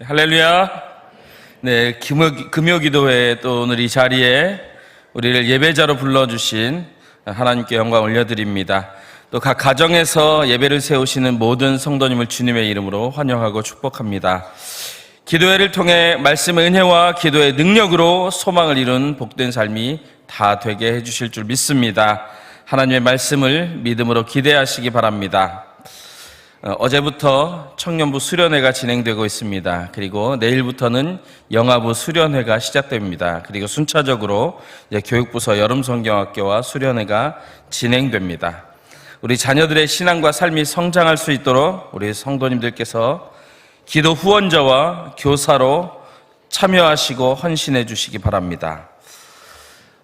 할렐루야. 네, 금요기도회 또 오늘 이 자리에 우리를 예배자로 불러주신 하나님께 영광 올려드립니다. 또 각 가정에서 예배를 세우시는 모든 성도님을 주님의 이름으로 환영하고 축복합니다. 기도회를 통해 말씀의 은혜와 기도의 능력으로 소망을 이룬 복된 삶이 다 되게 해주실 줄 믿습니다. 하나님의 말씀을 믿음으로 기대하시기 바랍니다. 어제부터 청년부 수련회가 진행되고 있습니다. 그리고 내일부터는 영아부 수련회가 시작됩니다. 그리고 순차적으로 이제 교육부서 여름성경학교와 수련회가 진행됩니다. 우리 자녀들의 신앙과 삶이 성장할 수 있도록 우리 성도님들께서 기도 후원자와 교사로 참여하시고 헌신해 주시기 바랍니다.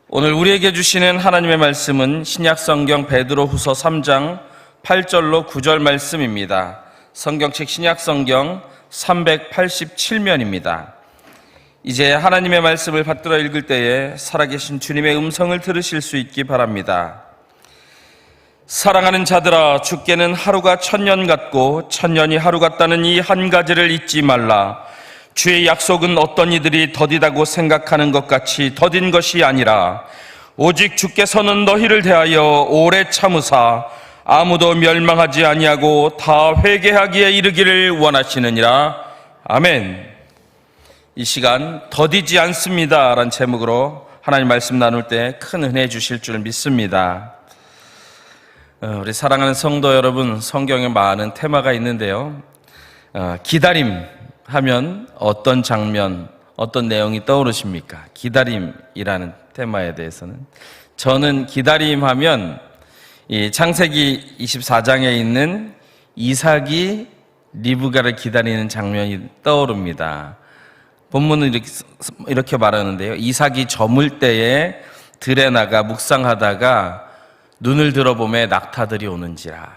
오늘 우리에게 주시는 하나님의 말씀은 신약성경 베드로후서 3장 8절로 9절 말씀입니다. 성경책 신약성경 387면입니다. 이제 하나님의 말씀을 받들어 읽을 때에 살아계신 주님의 음성을 들으실 수 있기 바랍니다. 사랑하는 자들아, 주께는 하루가 천년 같고 천년이 하루 같다는 이 한 가지를 잊지 말라. 주의 약속은 어떤 이들이 더디다고 생각하는 것 같이 더딘 것이 아니라 오직 주께서는 너희를 대하여 오래 참으사 아무도 멸망하지 아니하고 다 회개하기에 이르기를 원하시느니라. 아멘. 이 시간 더디지 않습니다 라는 제목으로 하나님 말씀 나눌 때 큰 은혜 주실 줄 믿습니다. 우리 사랑하는 성도 여러분, 성경에 많은 테마가 있는데요, 기다림 하면 어떤 장면, 어떤 내용이 떠오르십니까? 기다림이라는 테마에 대해서는 저는 기다림 하면 이 창세기 24장에 있는 이삭이 리브가를 기다리는 장면이 떠오릅니다. 본문은 이렇게 말하는데요, 이삭이 저물 때에 들에 나가 묵상하다가 눈을 들어보매 낙타들이 오는지라.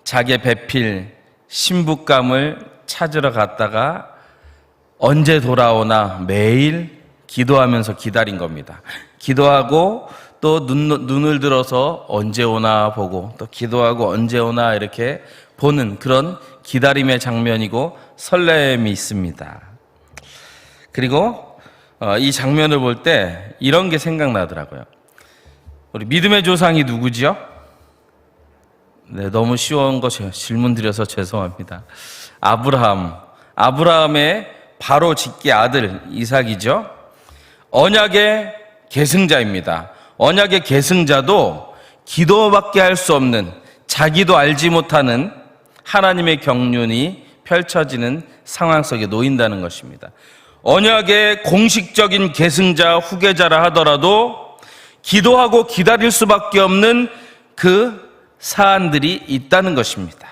자기의 배필 신부감을 찾으러 갔다가 언제 돌아오나 매일 기도하면서 기다린 겁니다. 기도하고 또 눈을 들어서 언제 오나 보고 또 기도하고 언제 오나 이렇게 보는 그런 기다림의 장면이고 설렘이 있습니다. 그리고 이 장면을 볼 때 이런 게 생각나더라고요. 우리 믿음의 조상이 누구지요? 네, 너무 쉬운 거 질문 드려서 죄송합니다. 아브라함의 바로 직계 아들 이삭이죠. 언약의 계승자입니다. 언약의 계승자도 기도밖에 할 수 없는, 자기도 알지 못하는 하나님의 경륜이 펼쳐지는 상황 속에 놓인다는 것입니다. 언약의 공식적인 계승자, 후계자라 하더라도 기도하고 기다릴 수밖에 없는 그 사안들이 있다는 것입니다.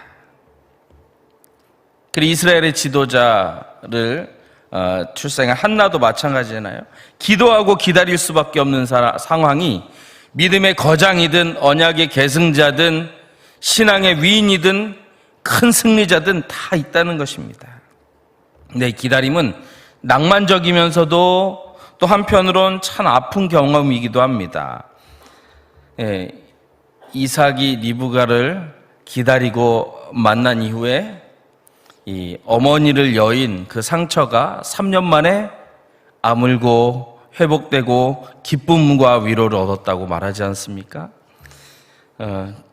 그리고 이스라엘의 지도자를 출생한 한나도 마찬가지잖아요. 기도하고 기다릴 수밖에 없는 상황이 믿음의 거장이든 언약의 계승자든 신앙의 위인이든 큰 승리자든 다 있다는 것입니다. 네, 기다림은 낭만적이면서도 또 한편으론 참 아픈 경험이기도 합니다. 예, 이삭이 리브가를 기다리고 만난 이후에 이 어머니를 여인 그 상처가 3년 만에 아물고 회복되고 기쁨과 위로를 얻었다고 말하지 않습니까?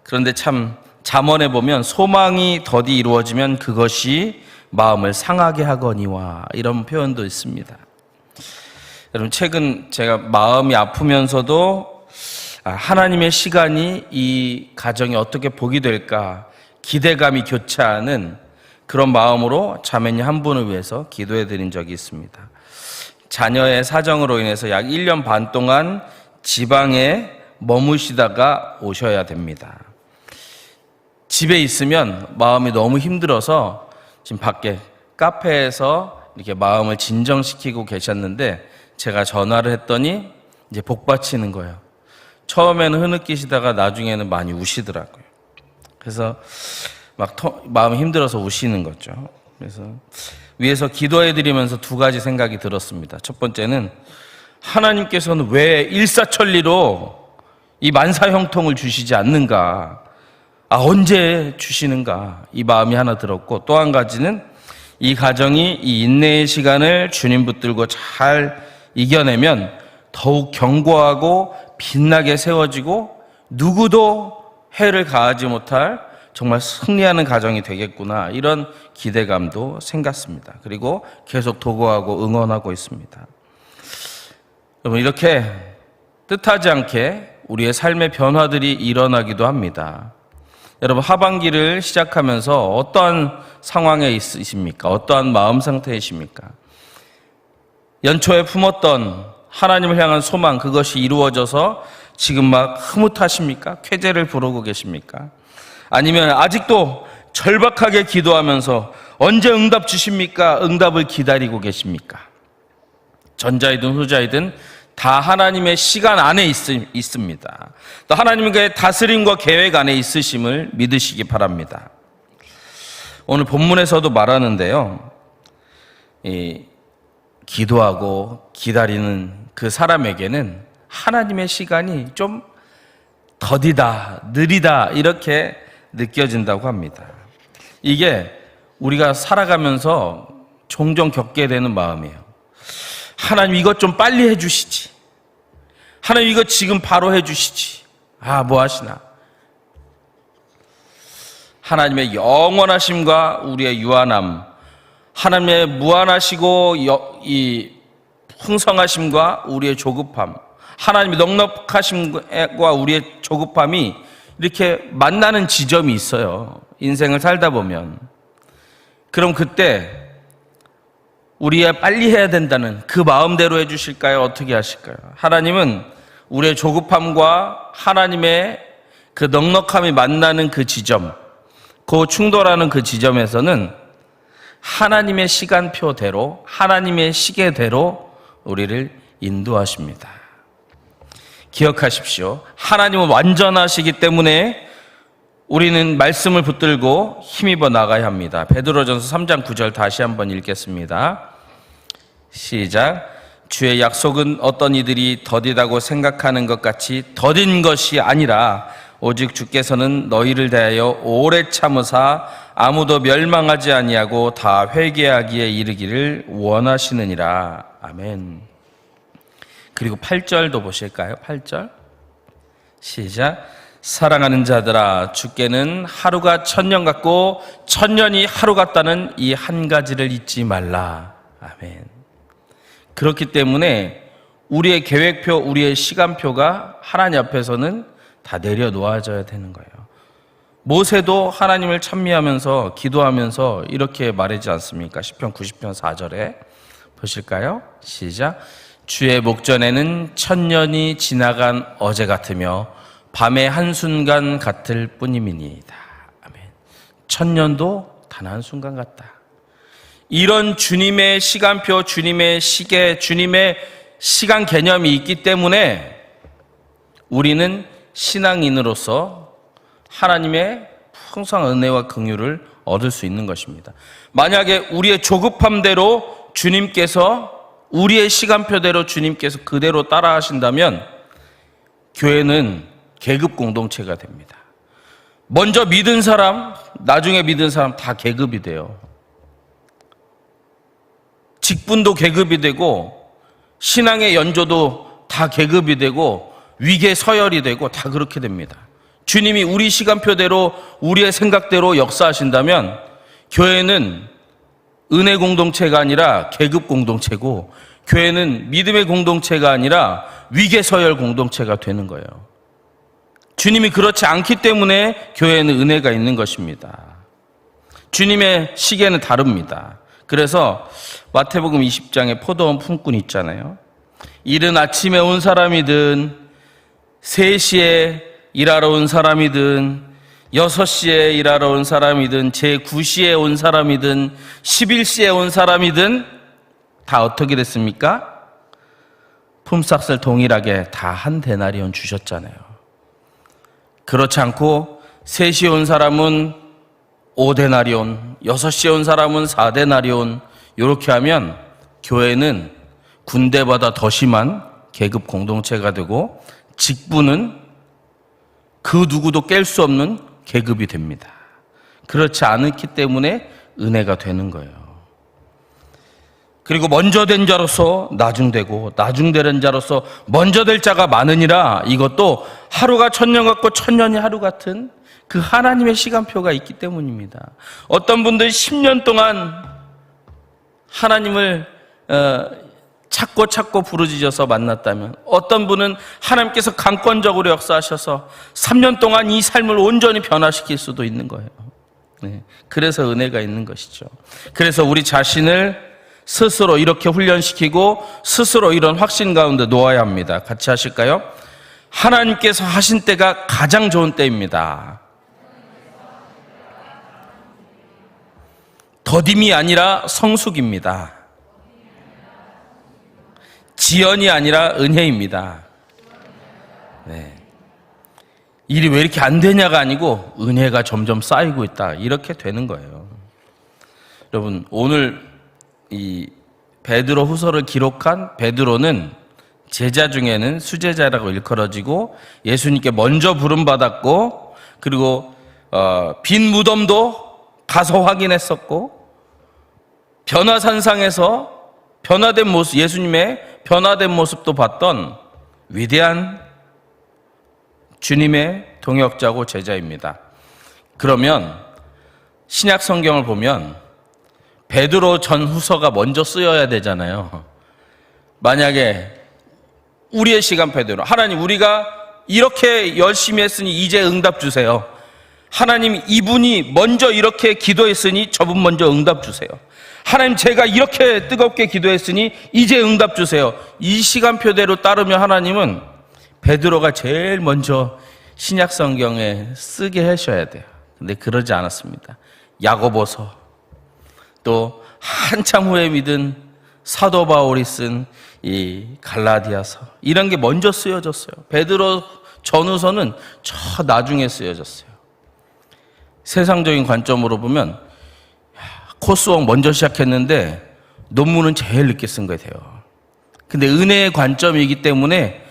그런데 참 잠언에 보면 소망이 더디 이루어지면 그것이 마음을 상하게 하거니와 이런 표현도 있습니다. 여러분, 최근 제가 마음이 아프면서도 하나님의 시간이 이 가정이 어떻게 복이 될까 기대감이 교차하는 그런 마음으로 자매님 한 분을 위해서 기도해 드린 적이 있습니다. 자녀의 사정으로 인해서 약 1년 반 동안 지방에 머무시다가 오셔야 됩니다. 집에 있으면 마음이 너무 힘들어서 지금 밖에 카페에서 이렇게 마음을 진정시키고 계셨는데 제가 전화를 했더니 이제 복받치는 거예요. 처음에는 흐느끼시다가 나중에는 많이 우시더라고요. 그래서 막 마음이 힘들어서 우시는 거죠. 그래서 위에서 기도해드리면서 두 가지 생각이 들었습니다. 첫 번째는 하나님께서는 왜 일사천리로 이 만사형통을 주시지 않는가, 언제 주시는가, 이 마음이 하나 들었고, 또 한 가지는 이 가정이 이 인내의 시간을 주님 붙들고 잘 이겨내면 더욱 견고하고 빛나게 세워지고 누구도 해를 가하지 못할 정말 승리하는 가정이 되겠구나, 이런 기대감도 생겼습니다. 그리고 계속 도구하고 응원하고 있습니다. 여러분, 이렇게 뜻하지 않게 우리의 삶의 변화들이 일어나기도 합니다. 여러분, 하반기를 시작하면서 어떠한 상황에 있으십니까? 어떠한 마음 상태이십니까? 연초에 품었던 하나님을 향한 소망, 그것이 이루어져서 지금 막 흐뭇하십니까? 쾌재를 부르고 계십니까? 아니면 아직도 절박하게 기도하면서 언제 응답 주십니까? 응답을 기다리고 계십니까? 전자이든 후자이든 다 하나님의 시간 안에 있습니다. 또 하나님의 다스림과 계획 안에 있으심을 믿으시기 바랍니다. 오늘 본문에서도 말하는데요, 기도하고 기다리는 그 사람에게는 하나님의 시간이 좀 더디다, 느리다, 이렇게 느껴진다고 합니다. 이게 우리가 살아가면서 종종 겪게 되는 마음이에요. 하나님, 이것 좀 빨리 해주시지. 하나님, 이것 지금 바로 해주시지. 뭐 하시나. 하나님의 영원하심과 우리의 유한함, 하나님의 무한하시고 이 풍성하심과 우리의 조급함, 하나님의 넉넉하심과 우리의 조급함이 이렇게 만나는 지점이 있어요. 인생을 살다 보면. 그럼 그때 우리가 빨리 해야 된다는 그 마음대로 해주실까요? 어떻게 하실까요? 하나님은 우리의 조급함과 하나님의 그 넉넉함이 만나는 그 지점, 그 충돌하는 그 지점에서는 하나님의 시간표대로, 하나님의 시계대로 우리를 인도하십니다. 기억하십시오. 하나님은 완전하시기 때문에 우리는 말씀을 붙들고 힘입어 나가야 합니다. 베드로전서 3장 9절 다시 한번 읽겠습니다. 시작. 주의 약속은 어떤 이들이 더디다고 생각하는 것 같이 더딘 것이 아니라 오직 주께서는 너희를 대하여 오래 참으사 아무도 멸망하지 아니하고 다 회개하기에 이르기를 원하시느니라. 아멘. 그리고 8절도 보실까요? 8절 시작. 사랑하는 자들아, 주께는 하루가 천년 같고 천년이 하루 같다는 이 한 가지를 잊지 말라. 아멘. 그렇기 때문에 우리의 계획표, 우리의 시간표가 하나님 앞에서는 다 내려놓아져야 되는 거예요. 모세도 하나님을 찬미하면서 기도하면서 이렇게 말하지 않습니까? 시편 90편 4절에 보실까요? 시작. 주의 목전에는 천년이 지나간 어제 같으며 밤의 한순간 같을 뿐임이니이다. 아멘. 천년도 단 한순간 같다. 이런 주님의 시간표, 주님의 시계, 주님의 시간 개념이 있기 때문에 우리는 신앙인으로서 하나님의 풍성한 은혜와 긍휼을 얻을 수 있는 것입니다. 만약에 우리의 조급함대로 주님께서, 우리의 시간표대로 주님께서 그대로 따라 하신다면 교회는 계급 공동체가 됩니다. 먼저 믿은 사람, 나중에 믿은 사람 다 계급이 돼요. 직분도 계급이 되고 신앙의 연조도 다 계급이 되고 위계 서열이 되고 다 그렇게 됩니다. 주님이 우리 시간표대로, 우리의 생각대로 역사하신다면 교회는 은혜 공동체가 아니라 계급 공동체고, 교회는 믿음의 공동체가 아니라 위계 서열 공동체가 되는 거예요. 주님이 그렇지 않기 때문에 교회에는 은혜가 있는 것입니다. 주님의 시계는 다릅니다. 그래서 마태복음 20장에 포도원 품꾼 있잖아요. 이른 아침에 온 사람이든 3시에 일하러 온 사람이든 6시에 일하러 온 사람이든 제9시에 온 사람이든 11시에 온 사람이든 다 어떻게 됐습니까? 품삯을 동일하게 다 한 데나리온 주셨잖아요. 그렇지 않고 3시에 온 사람은 5데나리온, 6시에 온 사람은 4데나리온, 이렇게 하면 교회는 군대보다 더 심한 계급 공동체가 되고 직분은 그 누구도 깰 수 없는 계급이 됩니다. 그렇지 않기 때문에 은혜가 되는 거예요. 그리고 먼저 된 자로서 나중되고 나중되는 자로서 먼저 될 자가 많으니라. 이것도 하루가 천년 같고 천년이 하루 같은 그 하나님의 시간표가 있기 때문입니다. 어떤 분들이 10년 동안 하나님을 찾고 부르짖어서 만났다면, 어떤 분은 하나님께서 강권적으로 역사하셔서 3년 동안 이 삶을 온전히 변화시킬 수도 있는 거예요. 네. 그래서 은혜가 있는 것이죠. 그래서 우리 자신을 스스로 이렇게 훈련시키고 스스로 이런 확신 가운데 놓아야 합니다. 같이 하실까요? 하나님께서 하신 때가 가장 좋은 때입니다. 더딤이 아니라 성숙입니다. 지연이 아니라 은혜입니다. 네. 일이 왜 이렇게 안 되냐가 아니고 은혜가 점점 쌓이고 있다, 이렇게 되는 거예요. 여러분, 오늘 이 베드로 후서를 기록한 베드로는 제자 중에는 수제자라고 일컬어지고 예수님께 먼저 부름받았고, 그리고 빈 무덤도 가서 확인했었고, 변화산상에서 변화된 모습, 예수님의 변화된 모습도 봤던 위대한 주님의 동역자고 제자입니다. 그러면 신약 성경을 보면 베드로 전 후서가 먼저 쓰여야 되잖아요. 만약에 우리의 시간표대로 하나님, 우리가 이렇게 열심히 했으니 이제 응답 주세요. 하나님, 이분이 먼저 이렇게 기도했으니 저분 먼저 응답 주세요. 하나님, 제가 이렇게 뜨겁게 기도했으니 이제 응답 주세요. 이 시간표대로 따르면 하나님은 베드로가 제일 먼저 신약 성경에 쓰게 하셔야 돼요. 근데 그러지 않았습니다. 야고보서, 또 한참 후에 믿은 사도 바울이 쓴 이 갈라디아서, 이런 게 먼저 쓰여졌어요. 베드로 전후서는 저 나중에 쓰여졌어요. 세상적인 관점으로 보면 코스웍 먼저 시작했는데 논문은 제일 늦게 쓴 거예요. 근데 은혜의 관점이기 때문에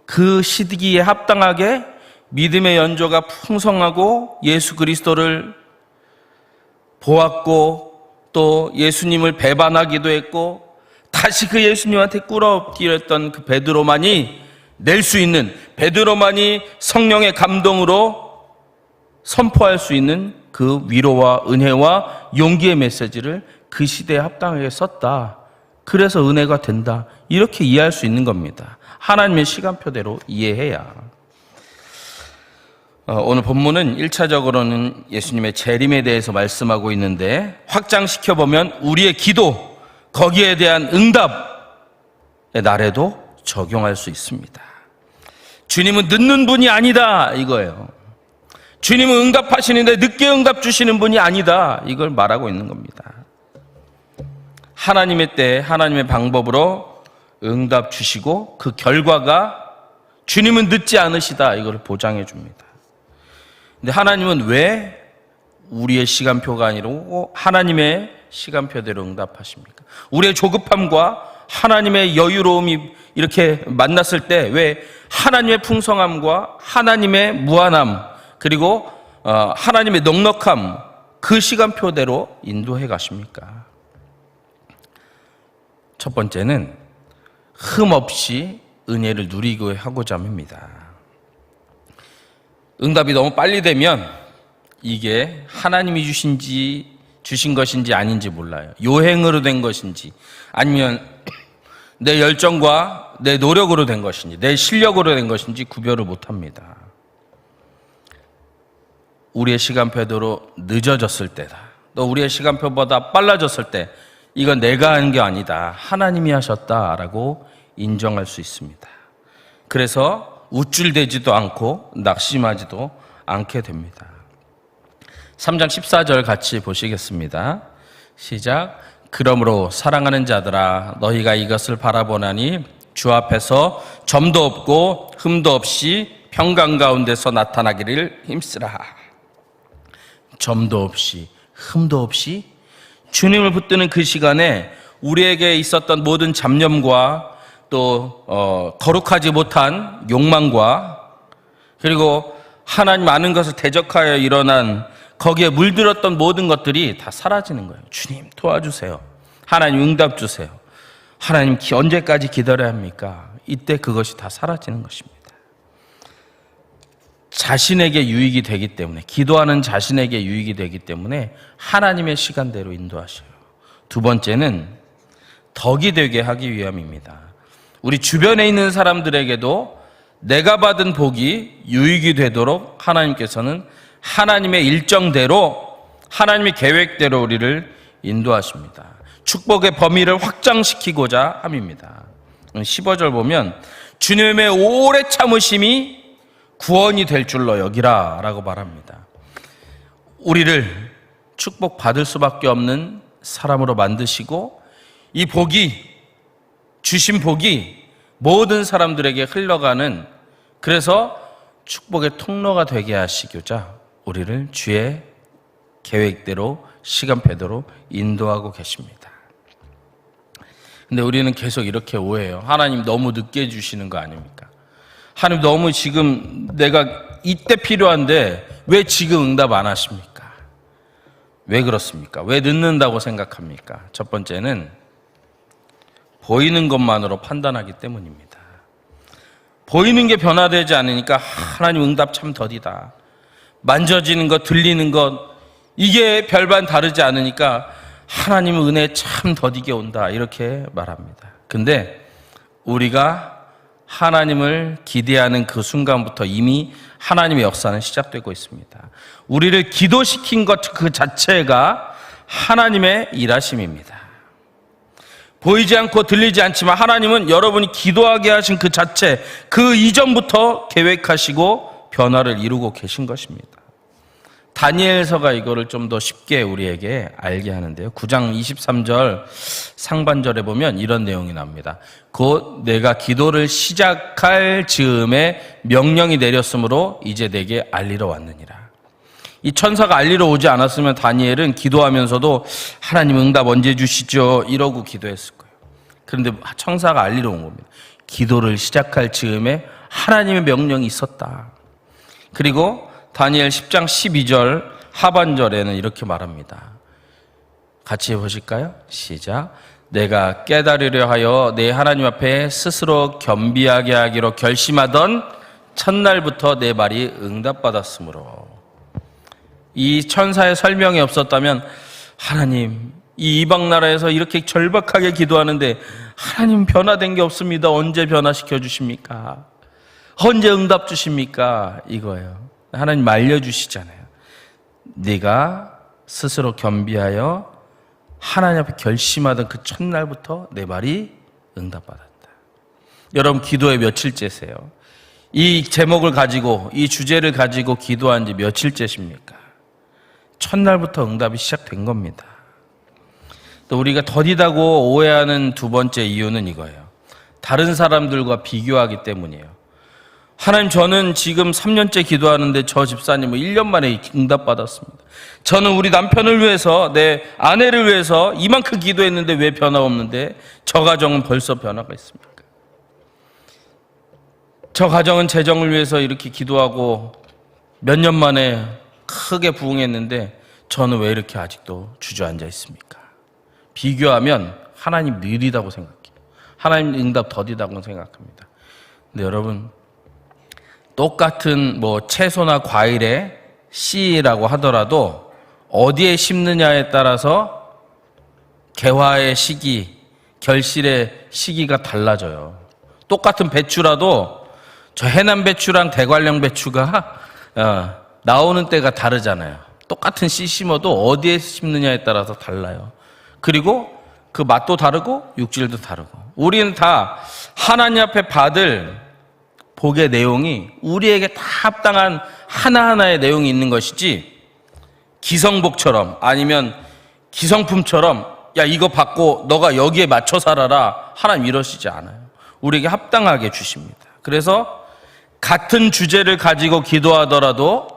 그 시기에 합당하게 믿음의 연조가 풍성하고 예수 그리스도를 보았고, 또 예수님을 배반하기도 했고 다시 그 예수님한테 꿇어엎기했던 그 베드로만이 낼 수 있는, 베드로만이 성령의 감동으로 선포할 수 있는 그 위로와 은혜와 용기의 메시지를 그 시대에 합당하게 썼다. 그래서 은혜가 된다, 이렇게 이해할 수 있는 겁니다. 하나님의 시간표대로 이해해야. 오늘 본문은 1차적으로는 예수님의 재림에 대해서 말씀하고 있는데, 확장시켜보면 우리의 기도, 거기에 대한 응답의 날에도 적용할 수 있습니다. 주님은 늦는 분이 아니다, 이거예요. 주님은 응답하시는데 늦게 응답 주시는 분이 아니다, 이걸 말하고 있는 겁니다. 하나님의 때, 하나님의 방법으로 응답 주시고 그 결과가 주님은 늦지 않으시다, 이걸 보장해 줍니다. 근데 하나님은 왜 우리의 시간표가 아니고 하나님의 시간표대로 응답하십니까? 우리의 조급함과 하나님의 여유로움이 이렇게 만났을 때 왜 하나님의 풍성함과 하나님의 무한함, 그리고 하나님의 넉넉함, 그 시간표대로 인도해 가십니까? 첫 번째는 흠없이 은혜를 누리고 하고자 합니다. 응답이 너무 빨리 되면 이게 하나님이 주신 것인지 아닌지 몰라요. 요행으로 된 것인지 아니면 내 열정과 내 노력으로 된 것인지 내 실력으로 된 것인지 구별을 못합니다. 우리의 시간표대로 늦어졌을 때다, 또 우리의 시간표보다 빨라졌을 때 이건 내가 한 게 아니다, 하나님이 하셨다라고 인정할 수 있습니다. 그래서 우쭐대지도 않고 낙심하지도 않게 됩니다. 3장 14절 같이 보시겠습니다. 시작. 그러므로 사랑하는 자들아, 너희가 이것을 바라보나니 주 앞에서 점도 없고 흠도 없이 평강 가운데서 나타나기를 힘쓰라. 점도 없이 흠도 없이 주님을 붙드는 그 시간에 우리에게 있었던 모든 잡념과 또 거룩하지 못한 욕망과 그리고 하나님 아는 것을 대적하여 일어난 거기에 물들었던 모든 것들이 다 사라지는 거예요. 주님 도와주세요. 하나님 응답 주세요. 하나님 언제까지 기다려야 합니까? 이때 그것이 다 사라지는 것입니다. 자신에게 유익이 되기 때문에, 기도하는 자신에게 유익이 되기 때문에 하나님의 시간대로 인도하셔요. 두 번째는 덕이 되게 하기 위함입니다. 우리 주변에 있는 사람들에게도 내가 받은 복이 유익이 되도록 하나님께서는 하나님의 일정대로, 하나님의 계획대로 우리를 인도하십니다. 축복의 범위를 확장시키고자 함입니다. 15절 보면 주님의 오래 참으심이 구원이 될 줄로 여기라 라고 말합니다. 우리를 축복받을 수밖에 없는 사람으로 만드시고, 이 복이, 주신 복이 모든 사람들에게 흘러가는, 그래서 축복의 통로가 되게 하시고자 우리를 주의 계획대로, 시간표대로 인도하고 계십니다. 근데 우리는 계속 이렇게 오해해요. 하나님 너무 늦게 주시는 거 아닙니까? 하나님 너무 지금 내가 이때 필요한데 왜 지금 응답 안 하십니까? 왜 그렇습니까? 왜 늦는다고 생각합니까? 첫 번째는 보이는 것만으로 판단하기 때문입니다. 보이는 게 변화되지 않으니까 하나님 응답 참 더디다. 만져지는 것, 들리는 것, 이게 별반 다르지 않으니까 하나님 은혜 참 더디게 온다, 이렇게 말합니다. 근데 우리가 하나님을 기대하는 그 순간부터 이미 하나님의 역사는 시작되고 있습니다. 우리를 기도시킨 것 그 자체가 하나님의 일하심입니다. 보이지 않고 들리지 않지만 하나님은 여러분이 기도하게 하신 그 자체, 그 이전부터 계획하시고 변화를 이루고 계신 것입니다. 다니엘서가 이거를 좀 더 쉽게 우리에게 알게 하는데요. 9장 23절 상반절에 보면 이런 내용이 나옵니다. 곧 내가 기도를 시작할 즈음에 명령이 내렸으므로 이제 내게 알리러 왔느니라. 이 천사가 알리러 오지 않았으면 다니엘은 기도하면서도 하나님 응답 언제 주시죠? 이러고 기도했을 거예요. 그런데 천사가 알리러 온 겁니다. 기도를 시작할 즈음에 하나님의 명령이 있었다. 그리고 다니엘 10장 12절 하반절에는 이렇게 말합니다. 같이 해보실까요? 시작. 내가 깨달으려 하여 내 하나님 앞에 스스로 겸비하게 하기로 결심하던 첫날부터 내 말이 응답받았으므로. 이 천사의 설명이 없었다면 하나님, 이 이방 나라에서 이렇게 절박하게 기도하는데 하나님 변화된 게 없습니다. 언제 변화시켜 주십니까? 언제 응답 주십니까? 이거예요. 하나님 말려주시잖아요. 네가 스스로 겸비하여 하나님 앞에 결심하던 그 첫날부터 내 말이 응답받았다. 여러분 기도의 며칠째세요? 이 제목을 가지고, 이 주제를 가지고 기도한 지 며칠째십니까? 첫날부터 응답이 시작된 겁니다. 또 우리가 더디다고 오해하는 두 번째 이유는 이거예요. 다른 사람들과 비교하기 때문이에요. 하나님, 저는 지금 3년째 기도하는데 저 집사님은 1년 만에 응답받았습니다. 저는 우리 남편을 위해서, 내 아내를 위해서 이만큼 기도했는데 왜 변화 없는데 저 가정은 벌써 변화가 있습니까? 저 가정은 재정을 위해서 이렇게 기도하고 몇 년 만에 크게 부흥했는데 저는 왜 이렇게 아직도 주저앉아 있습니까? 비교하면 하나님 느리다고 생각해요. 하나님 응답 더디다고 생각합니다. 근데 여러분, 똑같은 채소나 과일의 씨라고 하더라도 어디에 심느냐에 따라서 개화의 시기, 결실의 시기가 달라져요. 똑같은 배추라도 저 해남 배추랑 대관령 배추가 나오는 때가 다르잖아요. 똑같은 씨 심어도 어디에 심느냐에 따라서 달라요. 그리고 그 맛도 다르고 육질도 다르고, 우리는 다 하나님 앞에 받을 복의 내용이 우리에게 다 합당한 하나하나의 내용이 있는 것이지, 기성복처럼 아니면 기성품처럼 야 이거 받고 너가 여기에 맞춰 살아라, 하나님 이러시지 않아요. 우리에게 합당하게 주십니다. 그래서 같은 주제를 가지고 기도하더라도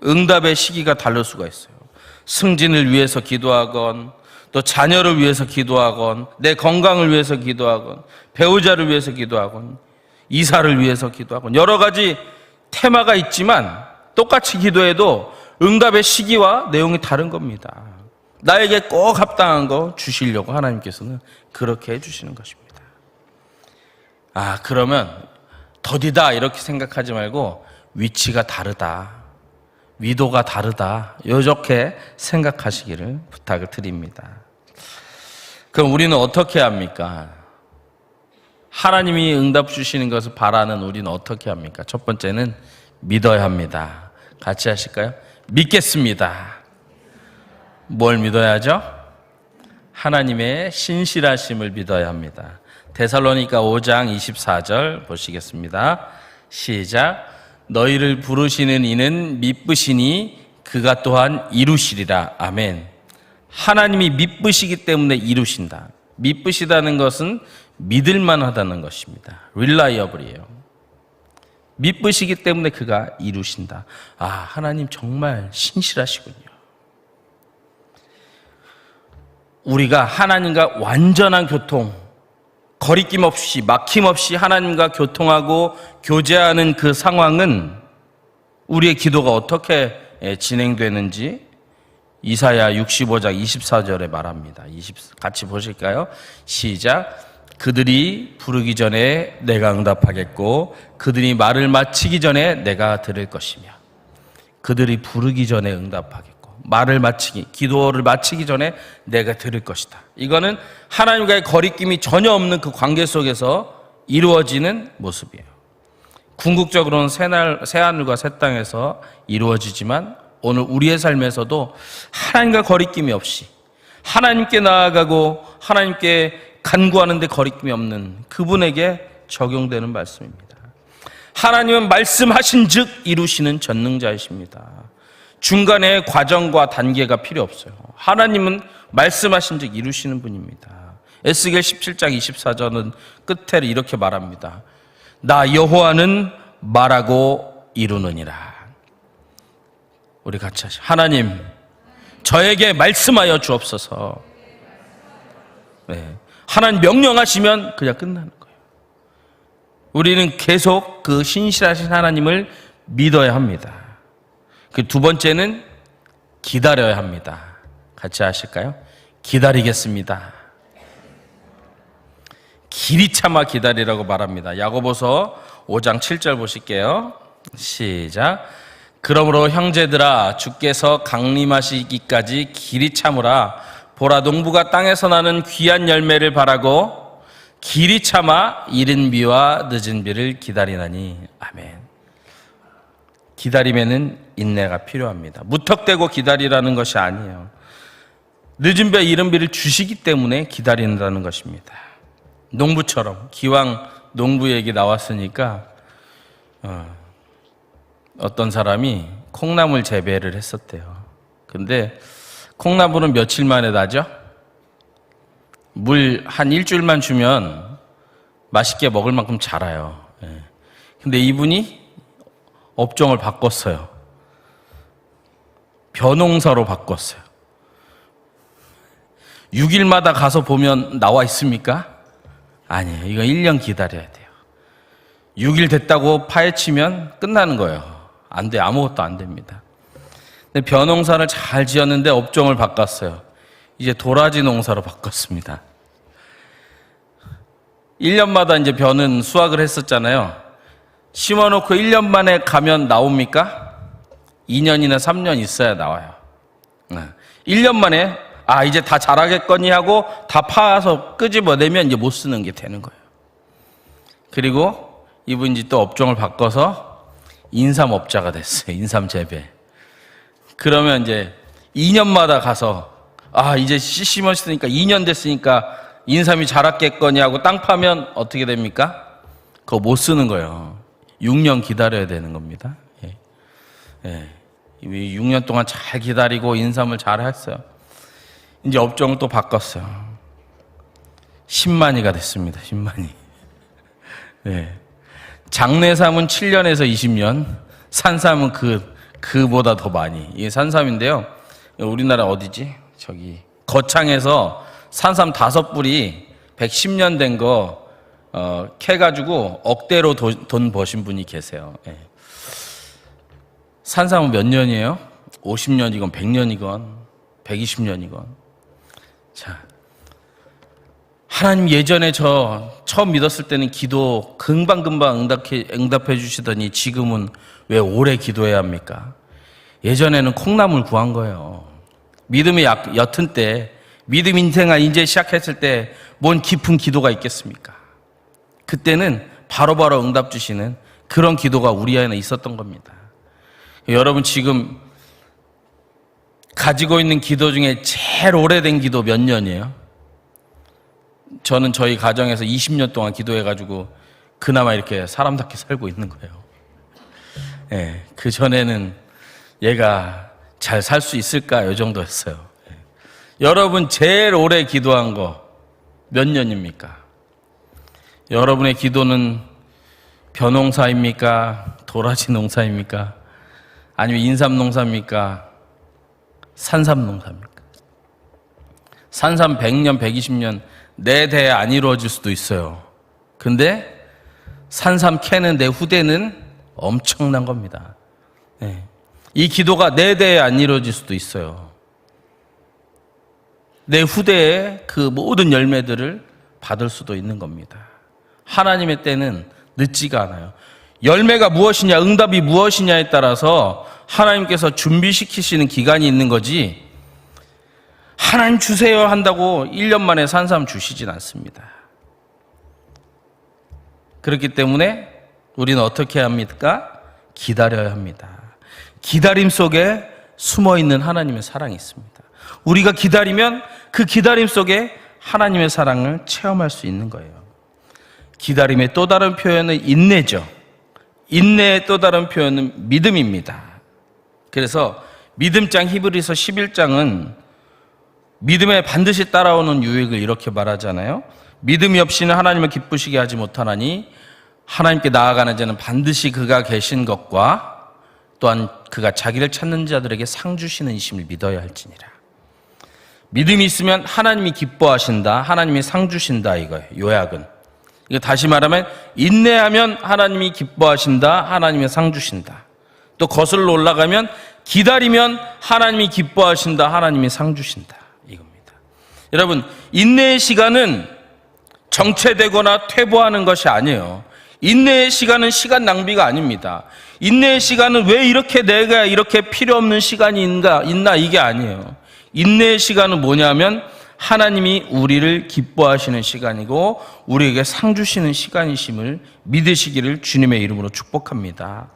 응답의 시기가 다를 수가 있어요. 승진을 위해서 기도하건, 또 자녀를 위해서 기도하건, 내 건강을 위해서 기도하건, 배우자를 위해서 기도하건, 이사를 위해서 기도하건, 여러 가지 테마가 있지만 똑같이 기도해도 응답의 시기와 내용이 다른 겁니다. 나에게 꼭 합당한 거 주시려고 하나님께서는 그렇게 해주시는 것입니다. 그러면 더디다 이렇게 생각하지 말고 위치가 다르다, 위도가 다르다, 이렇게 생각하시기를 부탁을 드립니다. 그럼 우리는 어떻게 합니까? 하나님이 응답 주시는 것을 바라는 우리는 어떻게 합니까? 첫 번째는 믿어야 합니다. 같이 하실까요? 믿겠습니다. 뭘 믿어야 하죠? 하나님의 신실하심을 믿어야 합니다. 데살로니가 5장 24절 보시겠습니다. 시작. 너희를 부르시는 이는 미쁘시니 그가 또한 이루시리라. 아멘. 하나님이 미쁘시기 때문에 이루신다. 미쁘시다는 것은 믿을만하다는 것입니다. reliable이에요. 미쁘시기 때문에 그가 이루신다. 하나님 정말 신실하시군요. 우리가 하나님과 완전한 교통, 거리낌 없이 막힘 없이 하나님과 교통하고 교제하는 그 상황은 우리의 기도가 어떻게 진행되는지 이사야 65장 24절에 말합니다. 같이 보실까요? 시작. 그들이 부르기 전에 내가 응답하겠고 그들이 말을 마치기 전에 내가 들을 것이며. 그들이 부르기 전에 응답하겠고 말을 마치기, 기도를 마치기 전에 내가 들을 것이다. 이거는 하나님과의 거리낌이 전혀 없는 그 관계 속에서 이루어지는 모습이에요. 궁극적으로는 새하늘과 새 땅에서 이루어지지만 오늘 우리의 삶에서도 하나님과 거리낌이 없이 하나님께 나아가고 하나님께 간구하는데 거리낌이 없는 그분에게 적용되는 말씀입니다. 하나님은 말씀하신 즉 이루시는 전능자이십니다. 중간에 과정과 단계가 필요 없어요. 하나님은 말씀하신 즉 이루시는 분입니다. 에스겔 17장 24절은 끝에 이렇게 말합니다. 나 여호와는 말하고 이루느니라. 우리 같이 하시죠. 하나님 저에게 말씀하여 주옵소서. 하나님 명령하시면 그냥 끝나는 거예요. 우리는 계속 그 신실하신 하나님을 믿어야 합니다. 그 두 번째는 기다려야 합니다. 같이 하실까요? 기다리겠습니다. 길이 참아 기다리라고 말합니다. 야고보서 5장 7절 보실게요. 시작. 그러므로 형제들아 주께서 강림하시기까지 길이 참으라. 보라 농부가 땅에서 나는 귀한 열매를 바라고 길이 참아 이른 비와 늦은 비를 기다리나니. 아멘. 기다림에는 인내가 필요합니다. 무턱대고 기다리라는 것이 아니에요. 늦은 비, 이른 비를 주시기 때문에 기다린다는 것입니다. 농부처럼 기왕 농부 얘기 나왔으니까 어떤 사람이 콩나물 재배를 했었대요. 근데 콩나물은 며칠 만에 나죠? 물 한 일주일만 주면 맛있게 먹을 만큼 자라요. 근데 이분이 업종을 바꿨어요. 벼농사로 바꿨어요. 6일마다 가서 보면 나와 있습니까? 아니에요. 이거 1년 기다려야 돼요. 6일 됐다고 파헤치면 끝나는 거예요. 안 돼. 아무것도 안 됩니다. 근데 벼농사를 잘 지었는데 업종을 바꿨어요. 이제 도라지 농사로 바꿨습니다. 1년마다 이제 벼는 수확을 했었잖아요. 심어놓고 1년 만에 가면 나옵니까? 2년이나 3년 있어야 나와요. 1년 만에 이제 다 자라겠거니 하고 다 파서 끄집어내면 이제 못 쓰는 게 되는 거예요. 그리고 이분이 또 업종을 바꿔서 인삼업자가 됐어요. 인삼 재배. 그러면 이제 2년마다 가서 이제 씨 심었으니까 2년 됐으니까 인삼이 자랐겠거니 하고 땅 파면 어떻게 됩니까? 그거 못 쓰는 거예요. 6년 기다려야 되는 겁니다. 6년 동안 잘 기다리고 인삼을 잘 했어요. 이제 업종을 또 바꿨어요. 10만이가 됐습니다. 10만이. 장내삼은 7년에서 20년, 산삼은 그보다 더 많이. 이게 산삼인데요. 우리나라 어디지? 저기 거창에서 산삼 5뿌리 110년 된 거 캐가지고 억대로 돈 버신 분이 계세요. 산삼은 몇 년이에요? 50년이건 100년이건 120년이건. 자, 하나님 예전에 저 처음 믿었을 때는 기도 금방금방 응답해 주시더니 지금은 왜 오래 기도해야 합니까? 예전에는 콩나물 구한 거예요. 믿음이 옅은 때, 믿음 인생을 이제 시작했을 때 뭔 깊은 기도가 있겠습니까? 그때는 바로바로 응답 주시는 그런 기도가 우리 안에 있었던 겁니다. 여러분 지금 가지고 있는 기도 중에 제일 오래된 기도 몇 년이에요? 저는 저희 가정에서 20년 동안 기도해가지고 그나마 이렇게 사람답게 살고 있는 거예요. 예, 그 전에는 얘가 잘 살 수 있을까? 이 정도였어요. 예. 여러분 제일 오래 기도한 거 몇 년입니까? 여러분의 기도는 벼농사입니까? 도라지 농사입니까? 아니면 인삼 농사입니까? 산삼 농사입니까? 산삼 100년, 120년 내 대에 안 이루어질 수도 있어요. 근데 산삼 캐는 내 후대는 엄청난 겁니다. 네. 이 기도가 내 대에 안 이루어질 수도 있어요. 내 후대에 그 모든 열매들을 받을 수도 있는 겁니다. 하나님의 때는 늦지가 않아요. 열매가 무엇이냐, 응답이 무엇이냐에 따라서 하나님께서 준비시키시는 기간이 있는 거지, 하나님 주세요 한다고 1년 만에 산삼 주시진 않습니다. 그렇기 때문에 우리는 어떻게 합니까? 기다려야 합니다. 기다림 속에 숨어있는 하나님의 사랑이 있습니다. 우리가 기다리면 그 기다림 속에 하나님의 사랑을 체험할 수 있는 거예요. 기다림의 또 다른 표현은 인내죠. 인내의 또 다른 표현은 믿음입니다. 그래서 믿음장 히브리서 11장은 믿음에 반드시 따라오는 유익을 이렇게 말하잖아요. 믿음이 없이는 하나님을 기쁘시게 하지 못하나니 하나님께 나아가는 자는 반드시 그가 계신 것과 또한 그가 자기를 찾는 자들에게 상 주시는 이심을 믿어야 할지니라. 믿음이 있으면 하나님이 기뻐하신다, 하나님이 상 주신다, 이거예요. 요약은. 이거 다시 말하면 인내하면 하나님이 기뻐하신다, 하나님이 상 주신다. 또 거슬러 올라가면 기다리면 하나님이 기뻐하신다, 하나님이 상 주신다, 이겁니다. 여러분, 인내의 시간은 정체되거나 퇴보하는 것이 아니에요. 인내의 시간은 시간 낭비가 아닙니다. 인내의 시간은 왜 이렇게 내가 이렇게 필요 없는 시간이 있나 이게 아니에요. 인내의 시간은 뭐냐면 하나님이 우리를 기뻐하시는 시간이고 우리에게 상 주시는 시간이심을 믿으시기를 주님의 이름으로 축복합니다.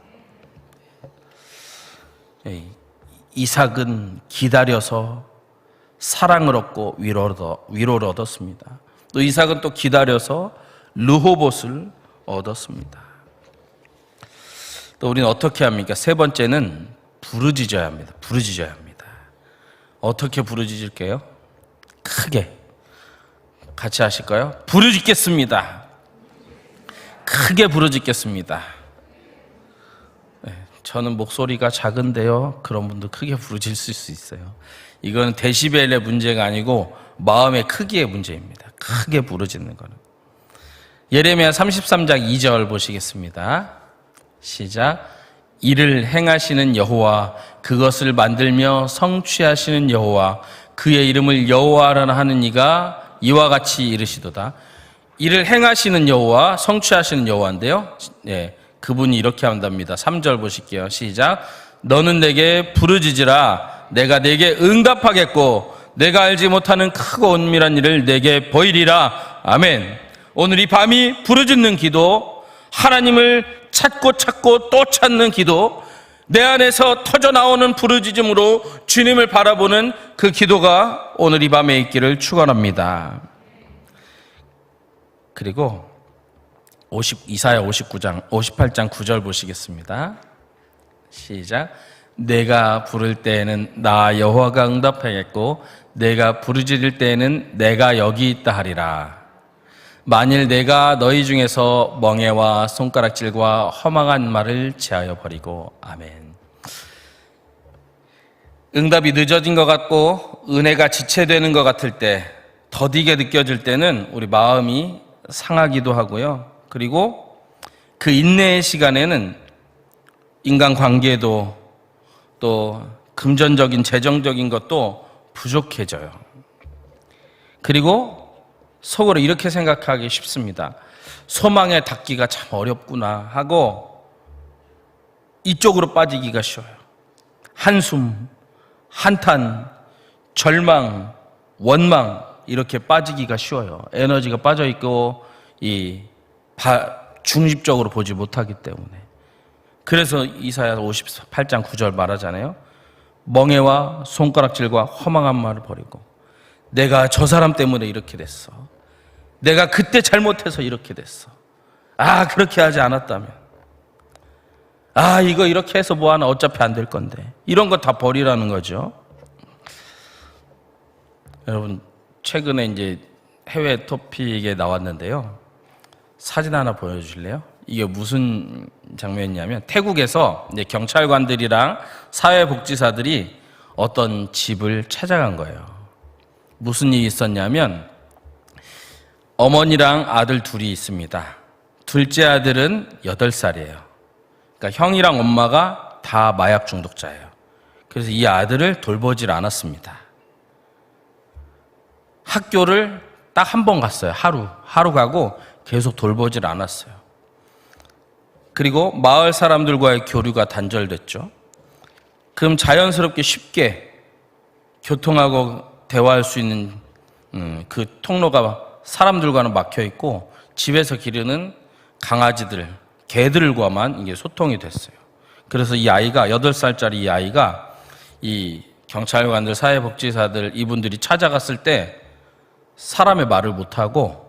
이삭은 기다려서 사랑을 얻고 위로를 얻었습니다. 또 이삭은 또 기다려서 르호봇을 얻었습니다. 또 우리는 어떻게 합니까? 세 번째는 부르짖어야 합니다. 부르짖어야 합니다. 어떻게 부르짖을게요? 크게. 같이 하실까요? 부르짖겠습니다. 크게 부르짖겠습니다. 네, 저는 목소리가 작은데요, 그런 분도 크게 부르짖을 수 있어요. 이건 데시벨의 문제가 아니고 마음의 크기의 문제입니다. 크게 부르짖는 거는. 예레미야 33장 2절 보시겠습니다. 시작. 이를 행하시는 여호와, 그것을 만들며 성취하시는 여호와, 그의 이름을 여호와라 하는 이가 이와 같이 이르시도다. 이를 행하시는 여호와, 성취하시는 여호와인데요, 네, 그분이 이렇게 한답니다. 3절 보실게요. 시작. 너는 내게 부르짖으라. 내가 내게 응답하겠고 내가 알지 못하는 크고 은밀한 일을 내게 보이리라. 아멘. 오늘 이 밤이 부르짖는 기도, 하나님을 찾고 또 찾는 기도, 내 안에서 터져나오는 부르짖음으로 주님을 바라보는 그 기도가 오늘 이 밤에 있기를 축원합니다. 그리고 이사야 58장 9절 보시겠습니다. 시작. 내가 부를 때에는 나 여호와가 응답하겠고 내가 부르짖을 때에는 내가 여기 있다 하리라. 만일 내가 너희 중에서 멍에와 손가락질과 허망한 말을 제하여 버리고. 아멘. 응답이 늦어진 것 같고 은혜가 지체되는 것 같을 때, 더디게 느껴질 때는 우리 마음이 상하기도 하고요. 그리고 그 인내의 시간에는 인간관계도 또 금전적인 재정적인 것도 부족해져요. 그리고 속으로 이렇게 생각하기 쉽습니다. 소망에 닿기가 참 어렵구나 하고 이쪽으로 빠지기가 쉬워요. 한숨, 한탄, 절망, 원망 이렇게 빠지기가 쉬워요. 에너지가 빠져있고 중립적으로 보지 못하기 때문에. 그래서 이사야 58장 9절 말하잖아요. 멍에와 손가락질과 허망한 말을 버리고 내가 저 사람 때문에 이렇게 됐어. 내가 그때 잘못해서 이렇게 됐어. 그렇게 하지 않았다면. 이거 이렇게 해서 뭐하나 어차피 안 될 건데. 이런 거 다 버리라는 거죠. 여러분, 최근에 이제 해외 토픽에 나왔는데요. 사진 하나 보여주실래요? 이게 무슨 장면이냐면 태국에서 이제 경찰관들이랑 사회복지사들이 어떤 집을 찾아간 거예요. 무슨 일이 있었냐면 어머니랑 아들 둘이 있습니다. 둘째 아들은 8살이에요. 그러니까 형이랑 엄마가 다 마약 중독자예요. 그래서 이 아들을 돌보질 않았습니다. 학교를 딱 한 번 갔어요. 하루 가고 계속 돌보질 않았어요. 그리고 마을 사람들과의 교류가 단절됐죠. 그럼 자연스럽게 쉽게 교통하고 대화할 수 있는 그 통로가 사람들과는 막혀 있고 집에서 기르는 강아지들, 개들과만 이게 소통이 됐어요. 그래서 이 아이가 8살짜리 이 아이가 이 경찰관들, 사회복지사들 이분들이 찾아갔을 때 사람의 말을 못하고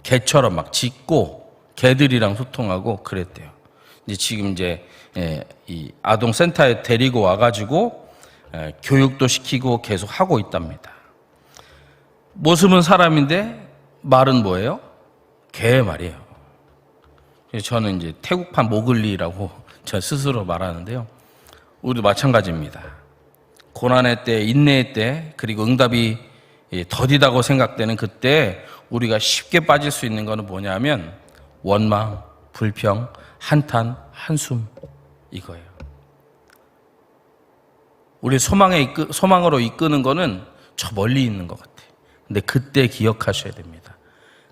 개처럼 막 짖고 개들이랑 소통하고 그랬대요. 이제 지금 이 아동센터에 데리고 와가지고 교육도 시키고 계속 하고 있답니다. 모습은 사람인데 말은 뭐예요? 개 말이에요. 그래서 저는 이제 태국판 모글리라고 저 스스로 말하는데요. 우리도 마찬가지입니다. 고난의 때, 인내의 때, 그리고 응답이 더디다고 생각되는 그때 우리가 쉽게 빠질 수 있는 것은 뭐냐면 원망, 불평, 한탄, 한숨 이거예요. 우리 소망으로 이끄는 거는 저 멀리 있는 것 같아요. 근데 그때 기억하셔야 됩니다.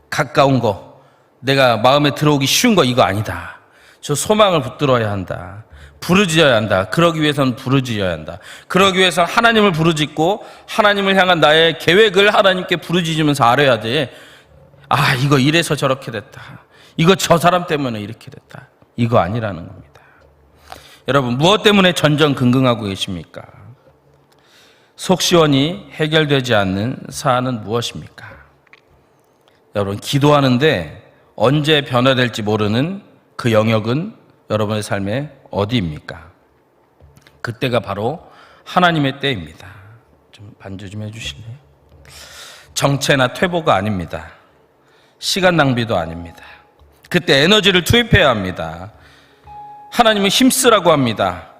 가까운 거, 내가 마음에 들어오기 쉬운 거 이거 아니다. 저 소망을 붙들어야 한다. 부르짖어야 한다. 그러기 위해서는 부르짖어야 한다. 그러기 위해서는 하나님을 부르짖고 하나님을 향한 나의 계획을 하나님께 부르짖으면서 알아야 돼. 이거 이래서 저렇게 됐다. 이거 저 사람 때문에 이렇게 됐다. 이거 아니라는 겁니다. 여러분, 무엇 때문에 전전긍긍하고 계십니까? 속 시원히 해결되지 않는 사안은 무엇입니까? 여러분, 기도하는데 언제 변화될지 모르는 그 영역은 여러분의 삶에 어디입니까? 그때가 바로 하나님의 때입니다. 좀 반주 좀 해주실래요? 정체나 퇴보가 아닙니다. 시간 낭비도 아닙니다. 그때 에너지를 투입해야 합니다. 하나님은 힘쓰라고 합니다.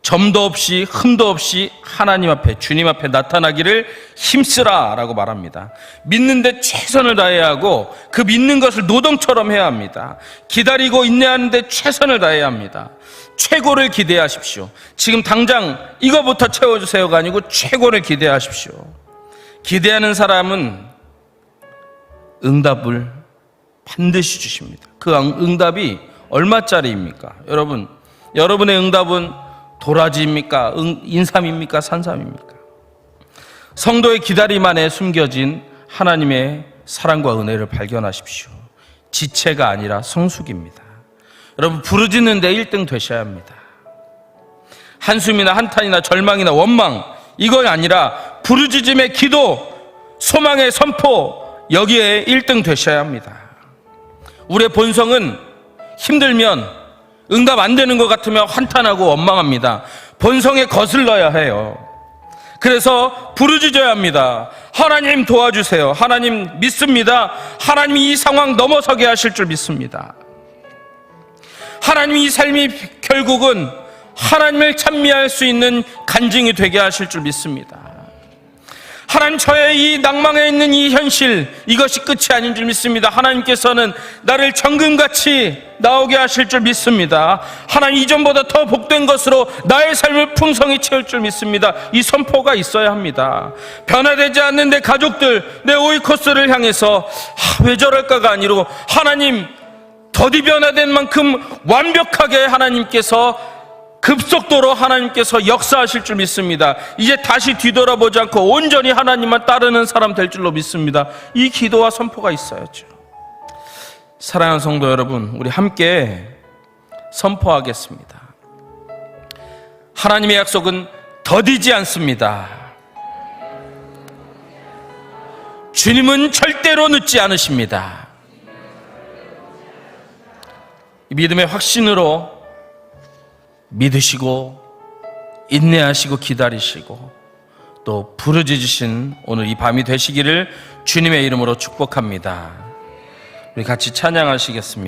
점도 없이 흠도 없이 하나님 앞에, 주님 앞에 나타나기를 힘쓰라 라고 말합니다. 믿는데 최선을 다해야 하고 그 믿는 것을 노동처럼 해야 합니다. 기다리고 인내하는데 최선을 다해야 합니다. 최고를 기대하십시오. 지금 당장 이거부터 채워주세요가 아니고 최고를 기대하십시오. 기대하는 사람은 응답을 반드시 주십니다. 그 응답이 얼마짜리입니까? 여러분의 응답은 도라지입니까? 인삼입니까? 산삼입니까? 성도의 기다림 안에 숨겨진 하나님의 사랑과 은혜를 발견하십시오. 지체가 아니라 성숙입니다. 여러분, 부르짖는데 1등 되셔야 합니다. 한숨이나 한탄이나 절망이나 원망 이건 아니라 부르짖음의 기도, 소망의 선포 여기에 1등 되셔야 합니다. 우리의 본성은 힘들면 응답 안 되는 것 같으면 한탄하고 원망합니다. 본성에 거슬러야 해요. 그래서 부르짖어야 합니다. 하나님 도와주세요. 하나님 믿습니다. 하나님이 이 상황 넘어서게 하실 줄 믿습니다. 하나님 이 삶이 결국은 하나님을 찬미할 수 있는 간증이 되게 하실 줄 믿습니다. 하나님, 저의 이 낭망에 있는 이 현실, 이것이 끝이 아닌 줄 믿습니다. 하나님께서는 나를 정금같이 나오게 하실 줄 믿습니다. 하나님, 이전보다 더 복된 것으로 나의 삶을 풍성히 채울 줄 믿습니다. 이 선포가 있어야 합니다. 변화되지 않는 내 가족들, 내 오이코스를 향해서 왜 저럴까가 아니고, 하나님, 더디 변화된 만큼 완벽하게 하나님께서 급속도로 하나님께서 역사하실 줄 믿습니다. 이제 다시 뒤돌아보지 않고 온전히 하나님만 따르는 사람 될 줄로 믿습니다. 이 기도와 선포가 있어야죠. 사랑하는 성도 여러분, 우리 함께 선포하겠습니다. 하나님의 약속은 더디지 않습니다. 주님은 절대로 늦지 않으십니다. 이 믿음의 확신으로 믿으시고 인내하시고 기다리시고 또 부르짖으신 오늘 이 밤이 되시기를 주님의 이름으로 축복합니다. 우리 같이 찬양하시겠습니다.